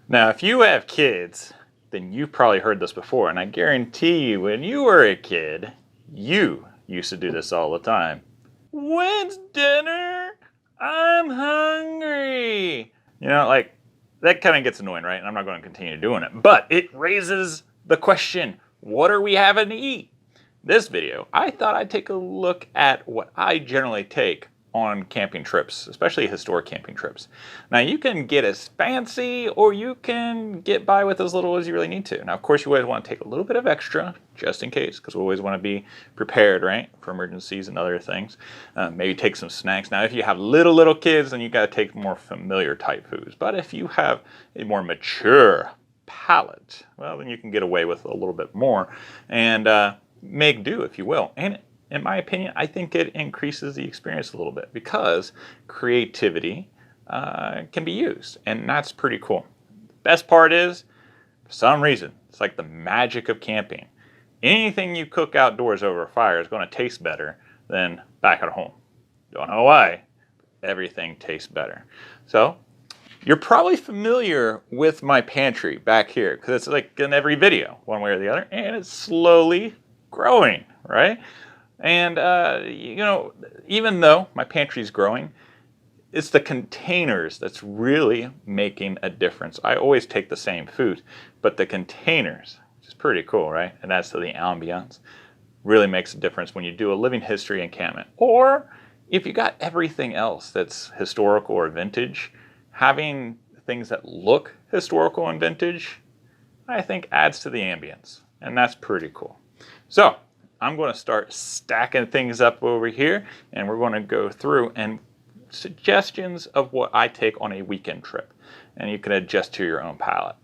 Now, if you have kids, then you've probably heard this before, and I guarantee you, when you were a kid, you used to do this all the time. When's dinner? I'm hungry. Like that kind of gets annoying, right? And I'm not going to continue doing it, but it raises the question, what are we having to eat? This video, I thought I'd take a look at what I generally take on camping trips, especially historic camping trips. Now, you can get as fancy or you can get by with as little as you really need to. Now, of course, you always want to take a little bit of extra just in case, because we always want to be prepared, right, for emergencies and other things. Maybe take some snacks. Now, if you have little kids, then you got to take more familiar type foods. But if you have a more mature palate, well, then you can get away with a little bit more and make do, if you will. And in my opinion, I think it increases the experience a little bit because creativity can be used, and that's pretty cool. Best part is, for some reason, it's like the magic of camping. Anything you cook outdoors over a fire is going to taste better than back at home. Don't know why. Everything tastes better. So, you're probably familiar with my pantry back here because it's like in every video, one way or the other, and it's slowly growing, right? And, even though my pantry is growing, it's the containers that's really making a difference. I always take the same food, but the containers, which is pretty cool, right? And that's the ambience, really makes a difference when you do a living history encampment. Or if you got everything else that's historical or vintage, having things that look historical and vintage, I think adds to the ambience. And that's pretty cool. So, I'm going to start stacking things up over here, and we're going to go through and suggestions of what I take on a weekend trip, and you can adjust to your own palate.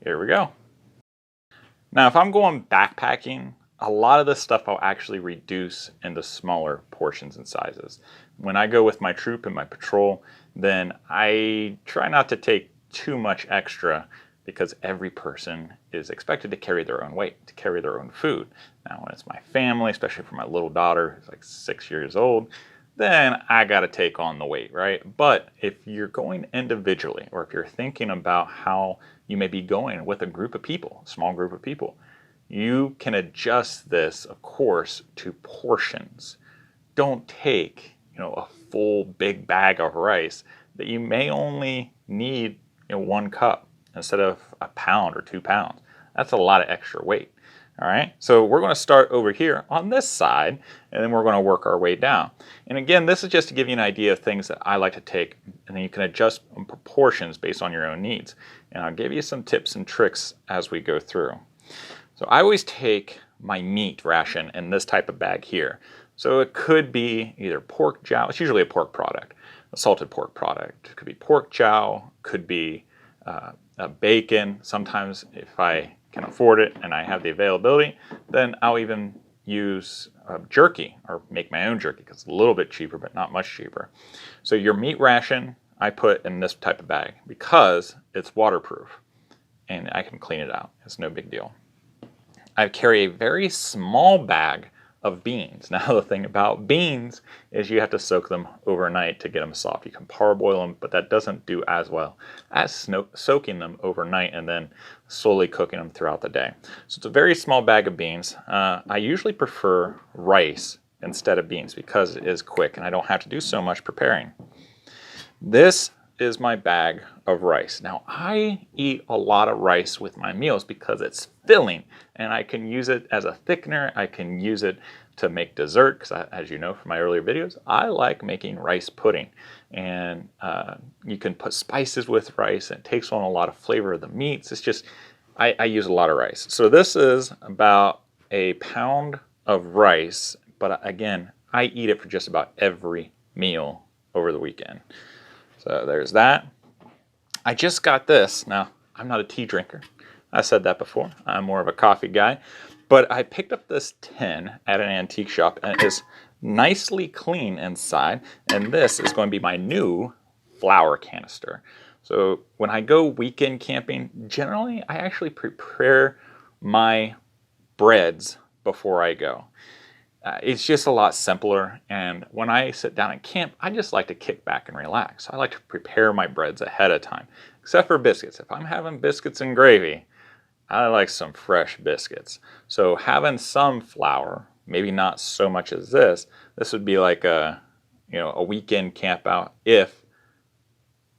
Here we go. Now, if I'm going backpacking, a lot of this stuff I'll actually reduce into smaller portions and sizes. When I go with my troop and my patrol, then I try not to take too much extra because every person is expected to carry their own weight, to carry their own food. Now, when it's my family, especially for my little daughter who's like 6 years old, then I got to take on the weight, right? But if you're going individually, or if you're thinking about how you may be going with a group of people, a small group of people, you can adjust this, of course, to portions. Don't take, a full big bag of rice that you may only need, 1 cup instead of a pound or 2 pounds. That's a lot of extra weight. All right, so we're going to start over here on this side, and then we're going to work our way down. And again, this is just to give you an idea of things that I like to take, and then you can adjust proportions based on your own needs. And I'll give you some tips and tricks as we go through. So I always take my meat ration in this type of bag here. So it could be either pork jowl, it's usually a pork product, a salted pork product. It could be pork jowl, could be a bacon. Sometimes if I can afford it and I have the availability, then I'll even use jerky or make my own jerky because it's a little bit cheaper, but not much cheaper. So your meat ration, I put in this type of bag because it's waterproof and I can clean it out. It's no big deal. I carry a very small bag of beans. Now the thing about beans is you have to soak them overnight to get them soft. You can parboil them, but that doesn't do as well as soaking them overnight and then slowly cooking them throughout the day. So it's a very small bag of beans. I usually prefer rice instead of beans because it is quick and I don't have to do so much preparing. This is my bag of rice. Now I eat a lot of rice with my meals because it's filling and I can use it as a thickener. I can use it to make dessert because, as you know from my earlier videos, I like making rice pudding. And you can put spices with rice and it takes on a lot of flavor of the meats. It's just, I use a lot of rice. So this is about a pound of rice, but again, I eat it for just about every meal over the weekend. So there's that. I just got this. Now, I'm not a tea drinker. I said that before. I'm more of a coffee guy. But I picked up this tin at an antique shop, and it is nicely clean inside. And this is going to be my new flour canister. So when I go weekend camping, generally I actually prepare my breads before I go. It's just a lot simpler, and when I sit down and camp, I just like to kick back and relax. I like to prepare my breads ahead of time, except for biscuits. If I'm having biscuits and gravy, I like some fresh biscuits. So having some flour, maybe not so much as this would be like a weekend camp out if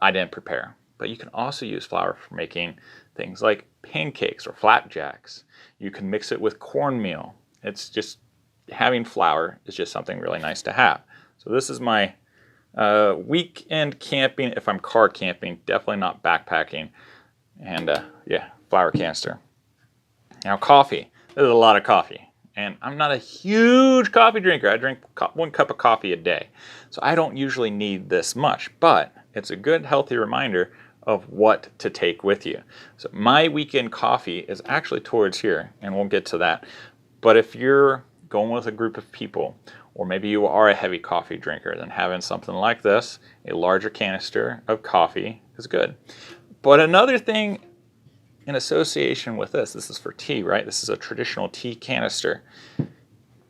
I didn't prepare. But you can also use flour for making things like pancakes or flapjacks. You can mix it with cornmeal. It's just, having flour is just something really nice to have. So this is my weekend camping. If I'm car camping, definitely not backpacking. And yeah, flour canister. Now coffee. There's a lot of coffee. And I'm not a huge coffee drinker. I drink 1 cup of coffee a day. So I don't usually need this much. But it's a good, healthy reminder of what to take with you. So my weekend coffee is actually towards here. And we'll get to that. But if you're going with a group of people, or maybe you are a heavy coffee drinker, then having something like this, a larger canister of coffee, is good. But another thing in association with this is for tea, right? This is a traditional tea canister.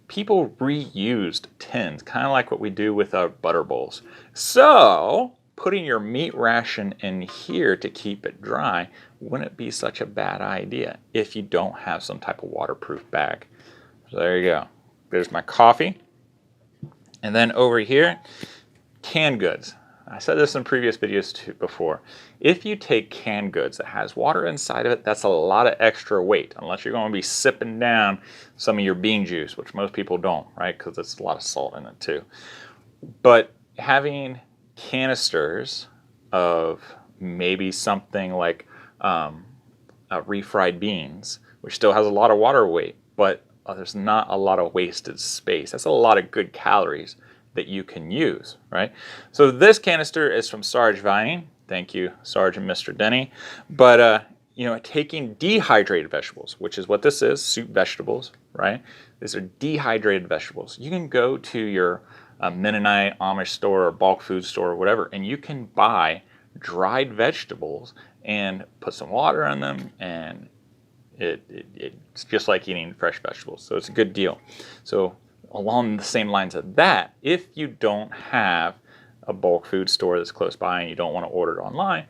People reused tins, kind of like what we do with our butter bowls. So putting your meat ration in here to keep it dry wouldn't be such a bad idea if you don't have some type of waterproof bag. So there you go. There's my coffee. And then over here, canned goods. I said this in previous videos too before. If you take canned goods that has water inside of it, that's a lot of extra weight, unless you're going to be sipping down some of your bean juice, which most people don't, right? Because it's a lot of salt in it too. But having canisters of maybe something like refried beans, which still has a lot of water weight, but there's not a lot of wasted space. That's a lot of good calories that you can use, right? So this canister is from Sarge Vining. Thank you, Sarge and Mr. Denny. But taking dehydrated vegetables, which is what this is, soup vegetables, right? These are dehydrated vegetables. You can go to your Mennonite, Amish store, or bulk food store, or whatever, and you can buy dried vegetables and put some water in them, and it's just like eating fresh vegetables. So it's a good deal. So along the same lines of that, if you don't have a bulk food store that's close by and you don't want to order it online,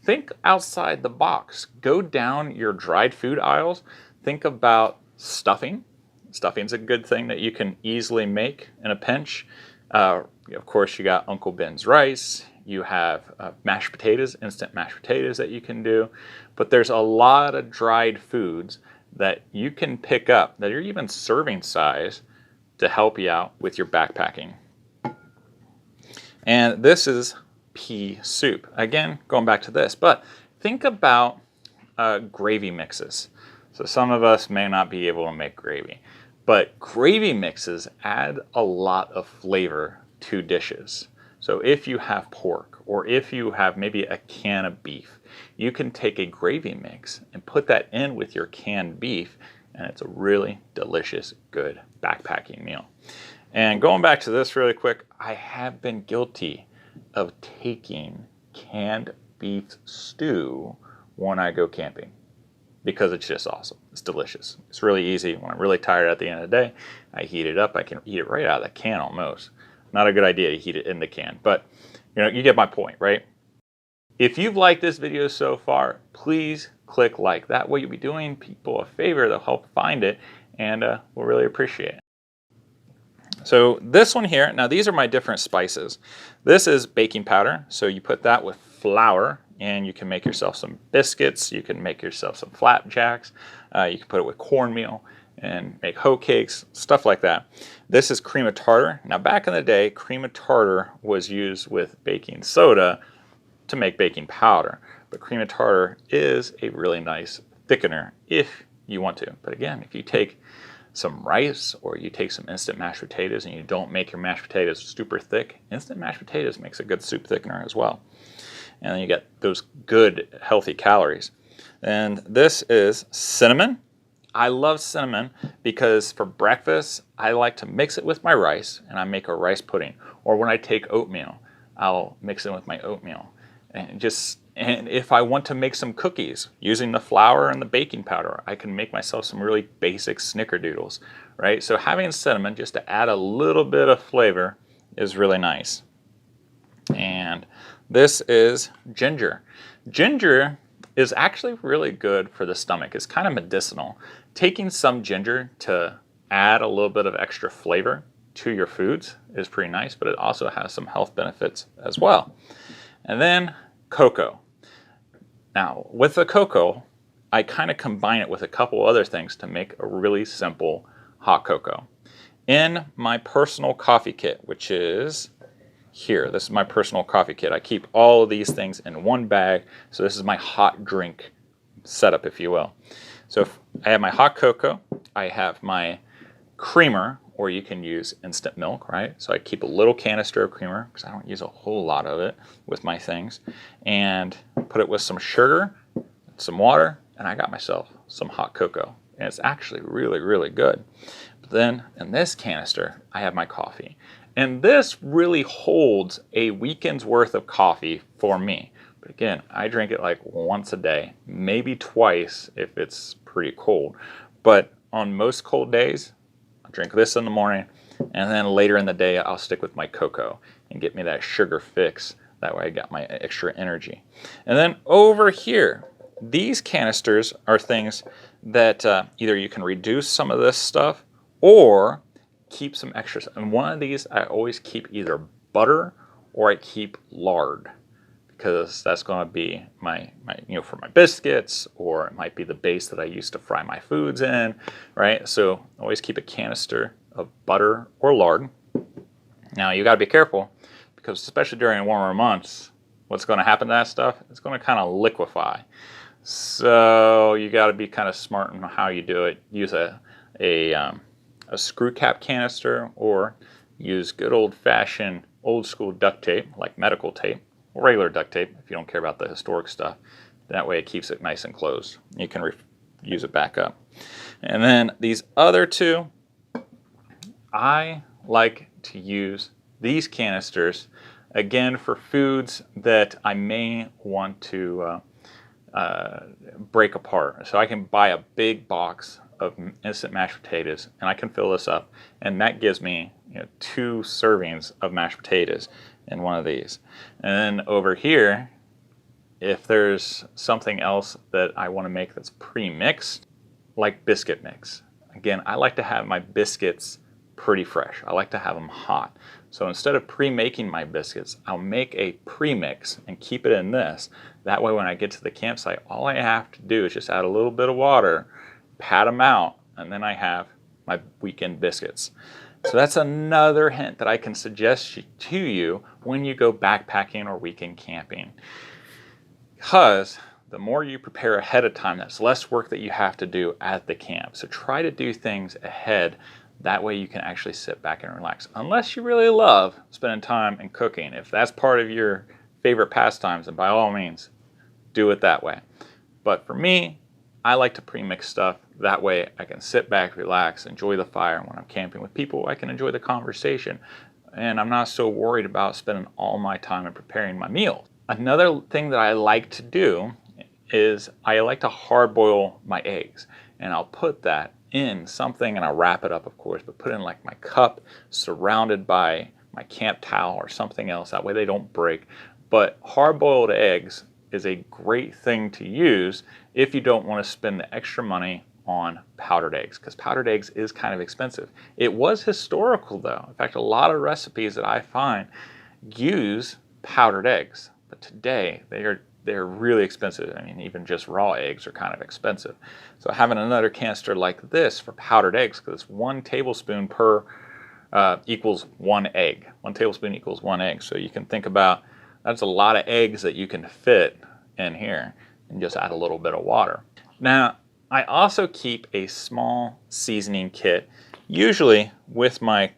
think outside the box. Go down your dried food aisles. Think about stuffing. Stuffing's a good thing that you can easily make in a pinch. Of course, you got Uncle Ben's rice. You have mashed potatoes, instant mashed potatoes that you can do. But there's a lot of dried foods that you can pick up that are even serving size to help you out with your backpacking. And this is pea soup. Again, going back to this, but think about gravy mixes. So some of us may not be able to make gravy, but gravy mixes add a lot of flavor to dishes. So if you have pork, or if you have maybe a can of beef, you can take a gravy mix and put that in with your canned beef, and it's a really delicious, good backpacking meal. And going back to this really quick, I have been guilty of taking canned beef stew when I go camping, because it's just awesome. It's delicious. It's really easy. When I'm really tired at the end of the day, I heat it up. I can eat it right out of the can almost. Not a good idea to heat it in the can, but you get my point, right? If you've liked this video so far, please click like. That way you'll be doing people a favor. They'll help find it, and we'll really appreciate it. So this one here, now these are my different spices. This is baking powder, so you put that with flour, and you can make yourself some biscuits, you can make yourself some flapjacks, you can put it with cornmeal and make hoe cakes, stuff like that. This is cream of tartar. Now back in the day, cream of tartar was used with baking soda to make baking powder, but cream of tartar is a really nice thickener if you want to. But again, if you take some rice, or you take some instant mashed potatoes and you don't make your mashed potatoes super thick, instant mashed potatoes makes a good soup thickener as well. And then you get those good healthy calories. And this is cinnamon. I love cinnamon because for breakfast, I like to mix it with my rice, and I make a rice pudding. Or when I take oatmeal, I'll mix it with my oatmeal. And if I want to make some cookies using the flour and the baking powder, I can make myself some really basic snickerdoodles, right? So having cinnamon just to add a little bit of flavor is really nice. And this is ginger. Ginger is actually really good for the stomach. It's kind of medicinal. Taking some ginger to add a little bit of extra flavor to your foods is pretty nice, but it also has some health benefits as well. And then cocoa. Now, with the cocoa, I kind of combine it with a couple other things to make a really simple hot cocoa. In my personal coffee kit, which is here, this is my personal coffee kit. I keep all of these things in one bag, so this is my hot drink setup, if you will. So if I have my hot cocoa, I have my creamer, or you can use instant milk, right? So I keep a little canister of creamer, because I don't use a whole lot of it with my things, and put it with some sugar, some water, and I got myself some hot cocoa. And it's actually really, really good. But then in this canister, I have my coffee. And this really holds a weekend's worth of coffee for me. But again, I drink it like once a day, maybe twice if it's pretty cold. But on most cold days, I'll drink this in the morning, and then later in the day, I'll stick with my cocoa and get me that sugar fix. That way I got my extra energy. And then over here, these canisters are things that either you can reduce some of this stuff or keep some extras. And one of these, I always keep either butter or I keep lard, because that's going to be my for my biscuits, or it might be the base that I use to fry my foods in, right? So always keep a canister of butter or lard. Now you got to be careful, because especially during warmer months, what's going to happen to that stuff? It's going to kind of liquefy. So you got to be kind of smart in how you do it. Use a screw cap canister, or use good old-fashioned old school duct tape, like medical tape, or regular duct tape if you don't care about the historic stuff. That way it keeps it nice and closed. You can use it back up. And then these other two, I like to use these canisters again for foods that I may want to break apart. So I can buy a big box of instant mashed potatoes, and I can fill this up, and that gives me 2 servings of mashed potatoes in one of these. And then over here, if there's something else that I want to make that's pre-mixed, like biscuit mix. Again, I like to have my biscuits pretty fresh. I like to have them hot. So instead of pre-making my biscuits, I'll make a pre-mix and keep it in this. That way when I get to the campsite, all I have to do is just add a little bit of water, pat them out, and then I have my weekend biscuits. So that's another hint that I can suggest to you when you go backpacking or weekend camping. Because the more you prepare ahead of time, that's less work that you have to do at the camp. So try to do things ahead. That way you can actually sit back and relax. Unless you really love spending time and cooking. If that's part of your favorite pastimes, then by all means, do it that way. But for me, I like to pre-mix stuff. That way I can sit back, relax, enjoy the fire. And when I'm camping with people, I can enjoy the conversation. And I'm not so worried about spending all my time in preparing my meal. Another thing that I like to do is I like to hard boil my eggs. And I'll put that in something, and I'll wrap it up, of course, but put in like my cup surrounded by my camp towel or something else. That way they don't break. But hard-boiled eggs is a great thing to use if you don't want to spend the extra money on powdered eggs, because powdered eggs is kind of expensive. It was historical though. In fact, a lot of recipes that I find use powdered eggs, but today they're really expensive. I mean, even just raw eggs are kind of expensive. So having another canister like this for powdered eggs, because 1 tablespoon per equals 1 egg. 1 tablespoon equals 1 egg. So you can think about, that's a lot of eggs that you can fit in here, and just add a little bit of water. Now, I also keep a small seasoning kit, usually with my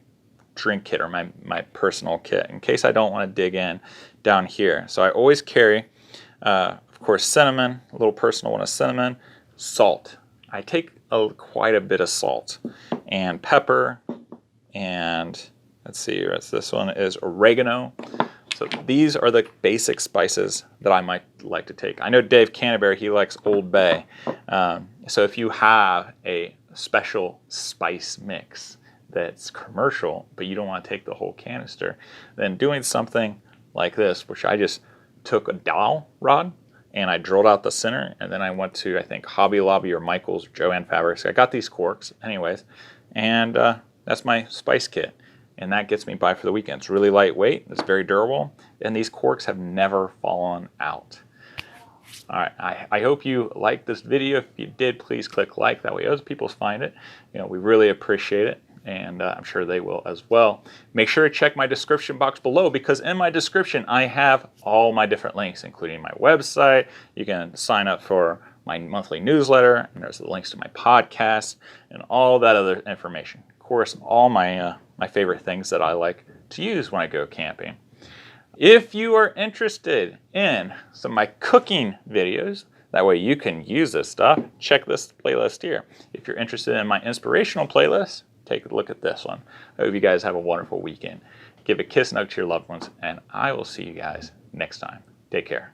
drink kit or my personal kit, in case I don't want to dig in down here. So I always carry, of course, cinnamon, a little personal one of cinnamon, salt. I take quite a bit of salt, and pepper, and let's see, this one is oregano. So these are the basic spices that I might like to take. I know Dave Canterbury, he likes Old Bay. So if you have a special spice mix that's commercial, but you don't want to take the whole canister, then doing something like this, which I just took a dowel rod and I drilled out the center, and then I went to, I think, Hobby Lobby or Michael's or Joann Fabrics. I got these corks anyways, and that's my spice kit, and that gets me by for the weekend. It's really lightweight, it's very durable, and these corks have never fallen out. All right, I hope you liked this video. If you did, please click like. That way other people find it. We really appreciate it, and I'm sure they will as well. Make sure to check my description box below, because in my description I have all my different links, including my website. You can sign up for my monthly newsletter, and there's the links to my podcast and all that other information. Of course, all my my favorite things that I like to use when I go camping. If you are interested in some of my cooking videos, that way you can use this stuff, check this playlist here. If you're interested in my inspirational playlist, take a look at this one. I hope you guys have a wonderful weekend. Give a kiss and hug to your loved ones, and I will see you guys next time. Take care.